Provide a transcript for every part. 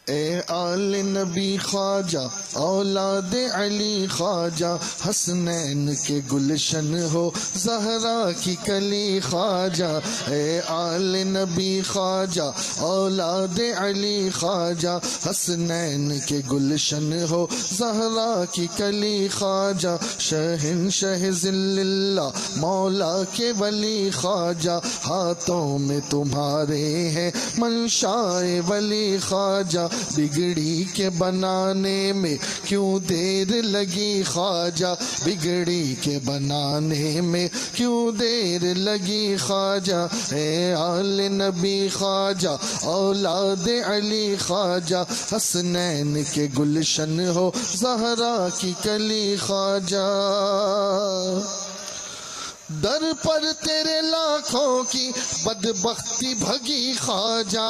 اے آل نبی خواجہ اولاد علی خواجہ حسنین کے گلشن ہو زہرا کی کلی خواجہ اے آل نبی خواجہ اولاد علی خواجہ حسنین کے گلشن ہو زہرا کی کلی خواجہ شہنشہ ذل اللہ مولا کے ولی خواجہ ہاتھوں میں تمہارے ہیں منشائے ولی خواجہ بگڑی کے بنانے میں کیوں دیر لگی خواجہ بگڑی کے بنانے میں کیوں دیر لگی خواجہ اے آل نبی خواجہ اولاد علی خواجہ حسنین کے گلشن ہو زہرا کی کلی خواجہ در پر تیرے لاکھوں کی بدبختی بھگی خواجہ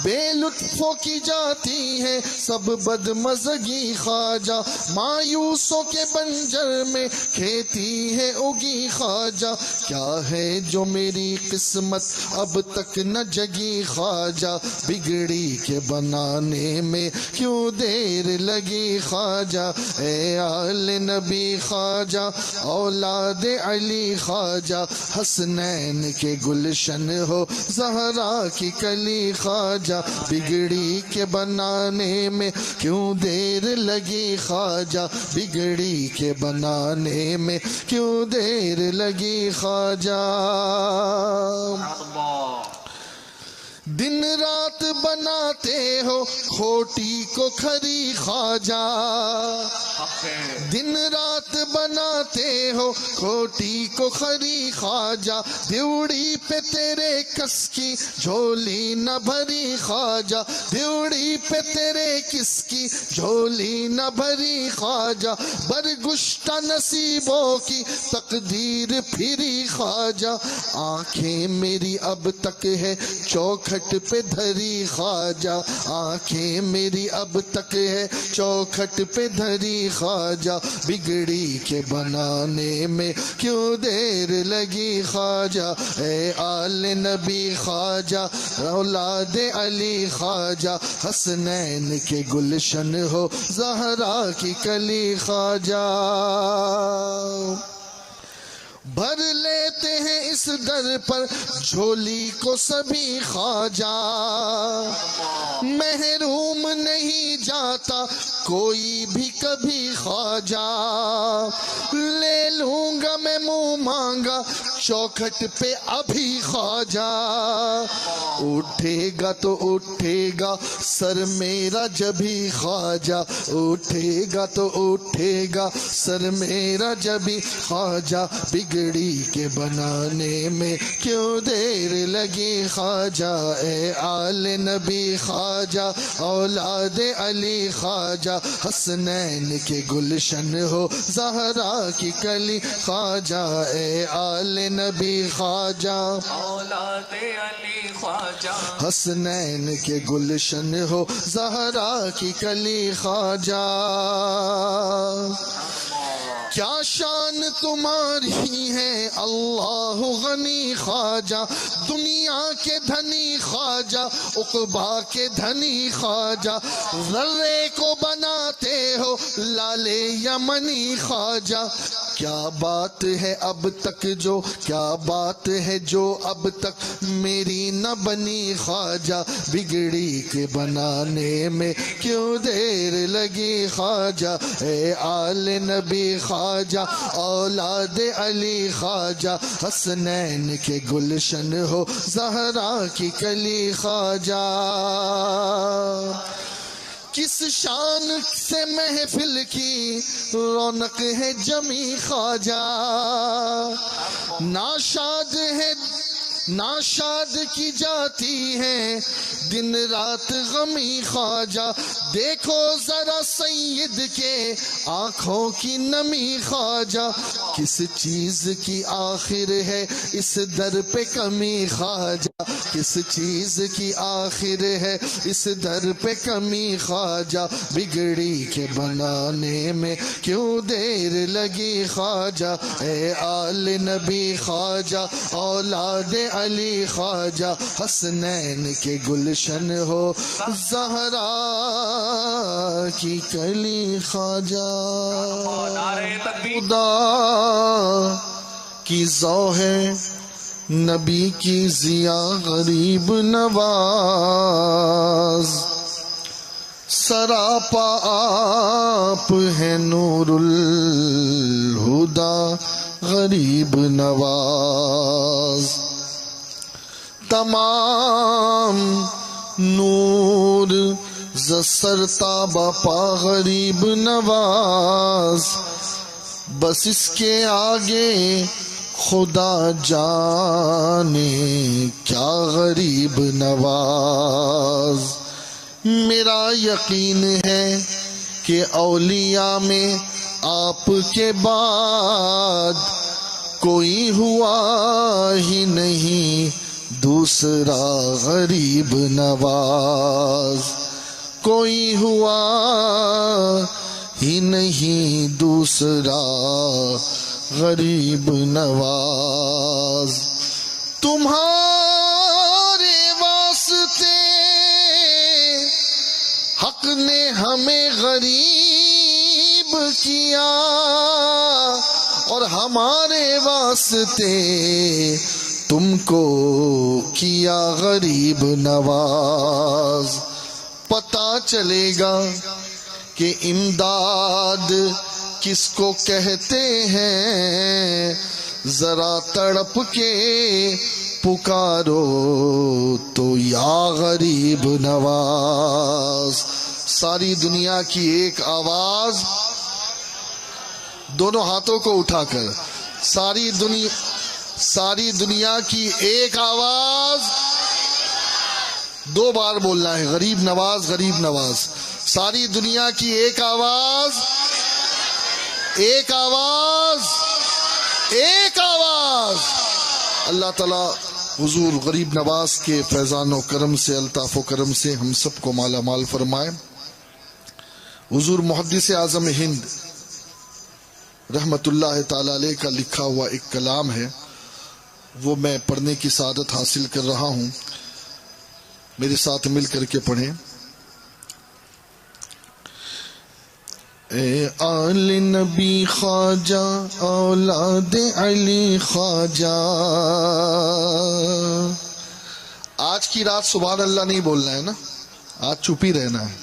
بے لطفوں کی جاتی ہے سب بدمزگی خواجہ مایوسوں کے بنجر میں کھیتی ہے اگی خواجہ کیا ہے جو میری قسمت اب تک نہ جگی خواجہ بگڑی کے بنانے میں کیوں دیر لگی خواجہ اے آل نبی خواجہ اولاد علی خواجہ حسنین کے گلشن ہو زہرا کی کلی خواجہ بگڑی کے بنانے میں کیوں دیر لگی خواجہ بگڑی کے بنانے میں کیوں دیر لگی خواجہ دن رات بناتے ہو کھوٹی کو کھری خواجہ دن رات بناتے ہو کھوٹی کو کھری خواجہ دیوڑی پہ تیرے کس کی جھولی نہ بھری خواجہ دیوڑی پہ تیرے کس کی جھولی نہ بھری خواجہ برگشتہ نصیبوں کی تقدیر پھری خواجہ آنکھیں میری اب تک ہے چوکھٹ پہ دھری خواجہ آنکھیں میری اب تک ہے چوکھٹ پہ دھری خواجہ بگڑی کے بنانے میں کیوں دیر لگی خواجہ اے آل نبی خواجہ اولاد علی خواجہ حسنین کے گلشن ہو زہرا کی کلی خواجہ بھر لیتے ہیں اس در پر جھولی کو سبھی خواجہ محروم نہیں جاتا کوئی بھی کبھی خواجہ لے لوں گا میں منہ مانگا چوکھٹ پہ ابھی خواجہ اٹھے گا تو اٹھے گا سر میرا جبھی خواجہ اٹھے گا تو اٹھے گا سر میرا جبھی خواجہ بگڑی کے بنانے میں کیوں دیر لگی خواجہ اے آل نبی خواجہ اولاد علی خواجہ حسنین کے گلشن ہو زہرا کی کلی خواجہ اے آل نبی خواجہ اولاد علی خواجہ حسنین کے گلشن ہو زہرا کی کلی خواجہ کیا شان تمہاری ہے اللہ غنی خواجہ دنیا کے دھنی خواجہ عقبا کے دھنی خواجہ ذرے کو بناتے ہو لال یمنی خواجہ کیا بات ہے اب تک جو کیا بات ہے جو اب تک میری نہ بنی خواجہ بگڑی کے بنانے میں کیوں دیر لگی خواجہ اے آل نبی خواجہ اولاد علی خواجہ حسنین کے گلشن ہو زہرا کی کلی خواجہ کس شان سے محفل کی رونق ہے جمی خواجہ ناشاد ہے ناشاد کی جاتی ہے دن رات غمی خواجہ دیکھو ذرا سید کے آنکھوں کی نمی خواجہ کس چیز کی آخر ہے اس در پہ کمی خواجہ کس چیز کی آخر ہے اس در پہ کمی خواجہ بگڑی کے بنانے میں کیوں دیر لگی خواجہ اے آل نبی خواجہ اولاد علی خواجہ حسنین کے گلشن ہو زہرا کی کلی خواجہ نعرہ تکبیر خدا کی ذو ہے نبی کی ضیا غریب نواز سراپا آپ ہے نور الہدا غریب نواز تمام نور زسرتا باپا غریب نواز بس اس کے آگے خدا جانے کیا غریب نواز میرا یقین ہے کہ اولیاء میں آپ کے بعد کوئی ہوا ہی نہیں دوسرا غریب نواز کوئی ہوا ہی نہیں دوسرا غریب نواز تمہارے واسطے حق نے ہمیں غریب کیا اور ہمارے واسطے تم کو کیا غریب نواز پتہ چلے گا کہ امداد کس کو کہتے ہیں ذرا تڑپ کے پکارو تو یا غریب نواز ساری دنیا کی ایک آواز دونوں ہاتھوں کو اٹھا کر ساری دنیا کی ایک آواز دو بار بولنا ہے غریب نواز غریب نواز ساری دنیا کی ایک آواز ایک آواز ایک آواز اللہ تعالیٰ حضور غریب نواز کے فیضان و کرم سے الطاف و کرم سے ہم سب کو مالا مال فرمائے حضور محدث اعظم ہند رحمت اللہ تعالی علیہ کا لکھا ہوا ایک کلام ہے وہ میں پڑھنے کی سعادت حاصل کر رہا ہوں میرے ساتھ مل کر کے پڑھیں اے آل نبی خواجہ اولاد علی خواجہ آج کی رات سبحان اللہ نہیں بولنا ہے نا آج چپ ہی رہنا ہے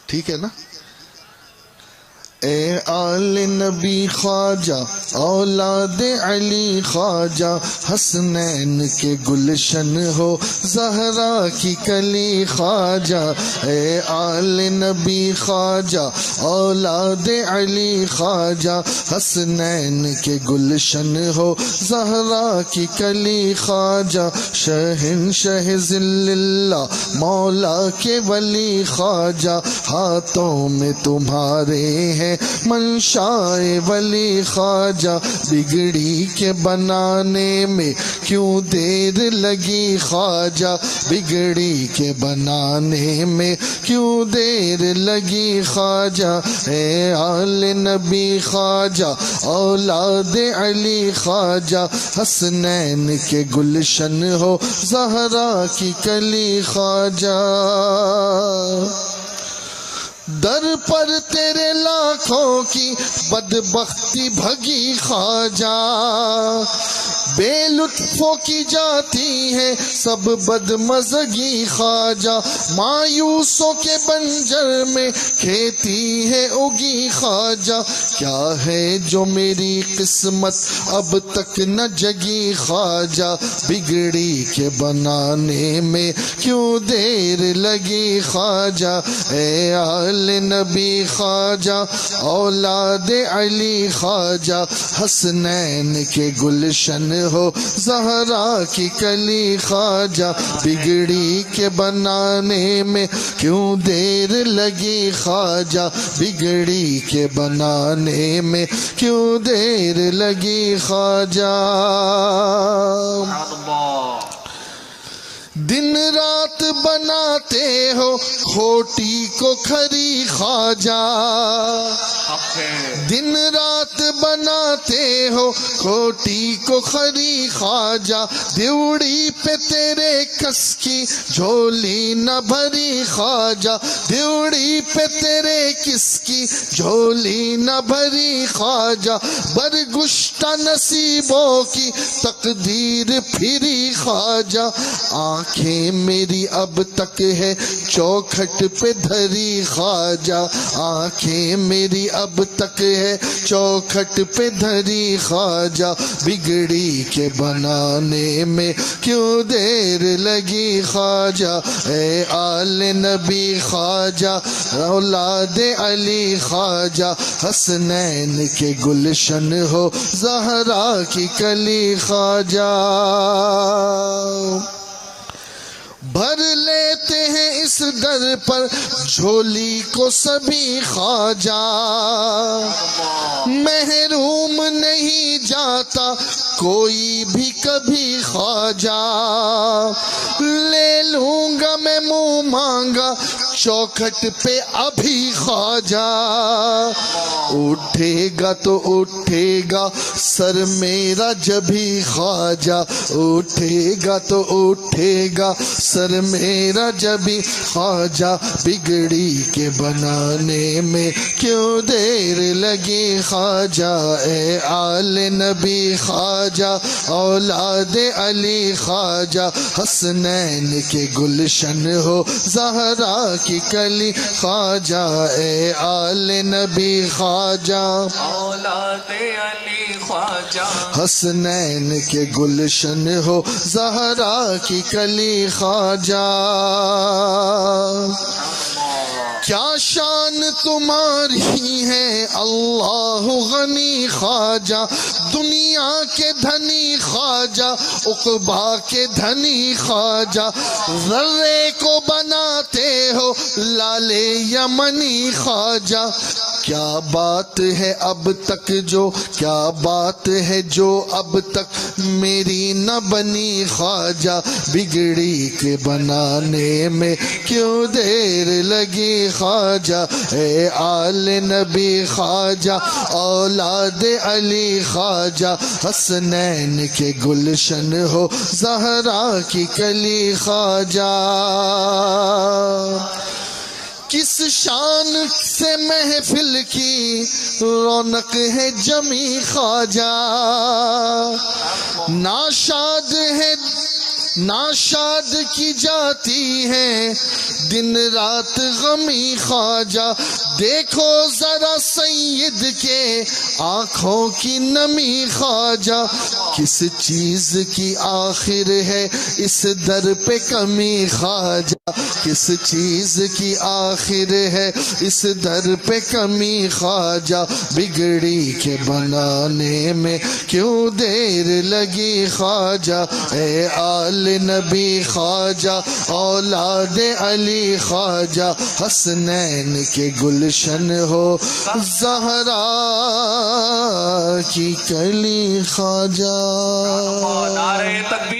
ٹھیک ہے نا اے آل نبی خواجہ اولاد علی خواجہ حسنین کے گلشن ہو زہرا کی کلی خواجہ اے آل نبی خواجہ اولاد علی خواجہ حسنین کے گلشن ہو زہرا کی کلی خواجہ شہنشہ ذل اللہ مولا کے ولی خواجہ ہاتھوں میں تمہارے ہیں منشائے ولی خواجہ بگڑی کے بنانے میں کیوں دیر لگی خواجہ بگڑی کے بنانے میں کیوں دیر لگی خواجہ اے آل نبی خواجہ اولاد علی خواجہ حسنین کے گلشن ہو زہرا کی کلی خواجہ در پر تیرے لاکھوں کی بدبختی بھگی خواجہ بے لطفوں کی جاتی ہے سب بدمزگی خواجہ مایوسوں کے بنجر میں کھیتی ہے اگی خواجہ کیا ہے جو میری قسمت اب تک نہ جگی خواجہ بگڑی کے بنانے میں کیوں دیر لگی خواجہ اے آل نبی خواجہ اولاد علی خواجہ حسنین کے گلشن ہو زہرا کی کلی خواجہ بگڑی کے بنانے میں کیوں دیر لگی خواجہ بگڑی کے بنانے میں کیوں دیر لگی خواجہ دن رات بناتے ہو کھوٹی کو کھری خواجہ، دن رات بناتے ہو کھوٹی کو کھری خواجہ، دیوڑی پہ تیرے کس کی جھولی نہ بھری خواجہ، دیوڑی پہ تیرے کس کی جھولی نہ بھری خواجہ، برگشتہ نصیبوں کی تقدیر پھری خواجہ، آنکھیں میری اب تک ہے چوکھٹ پہ دھری خواجہ، آنکھیں میری اب تک ہے چوکھٹ پہ دھری خواجہ، بگڑی کے بنانے میں کیوں دیر لگی خواجہ، اے آل نبی خواجہ اولاد علی خواجہ، حسنین کے گلشن ہو زہرا کی کلی خواجہ، بھر لیتے ہیں اس در پر جھولی کو سبھی خواجہ، محروم نہیں جاتا کوئی بھی کبھی خواجہ، لے لوں گا میں منہ مانگا چوکھٹ پہ ابھی خواجہ، اٹھے گا تو اٹھے گا سر میرا جبھی خواجہ، اٹھے گا تو اٹھے گا سر میرا جبھی خواجہ، بگڑی کے بنانے میں کیوں دیر لگی خواجہ، اے آل نبی خواجہ اولاد علی خواجہ، حسنین کے گلشن ہو زہرا کی کلی خواجہ، اے آل نبی خواجہ اولاد علی خواجہ، حسنین کے گلشن ہو زہرا کی کلی خواجہ، کیا شان تمہاری ہے اللہ غنی خواجہ، دنیا کے دھنی خواجہ عقبا کے دھنی خواجہ، ذرے کو بناتے ہو لال یمنی خواجہ، کیا بات ہے اب تک جو، کیا بات ہے جو اب تک میری نہ بنی خواجہ، بگڑی کے بنانے میں کیوں دیر لگی خواجہ، اے آل نبی خواجہ اولاد علی خواجہ، حسنین کے گلشن ہو زہرا کی کلی خواجہ، کس شان سے محفل کی رونق ہے جمی خواجہ، ناشاد ہے ناشاد کی جاتی ہے دن رات غمی خواجہ، دیکھو ذرا سید کے آنکھوں کی نمی خواجہ، کس چیز کی آخر ہے اس در پہ کمی خواجہ، کس چیز کی آخر ہے اس در پہ کمی خواجہ، بگڑی کے بنانے میں کیوں دیر لگی خواجہ، اے آل نبی خواجہ اولاد علی خواجہ، حسنین کے گلشن ہو زہرا کی کلی خواجہ، نعرہ تکبیر۔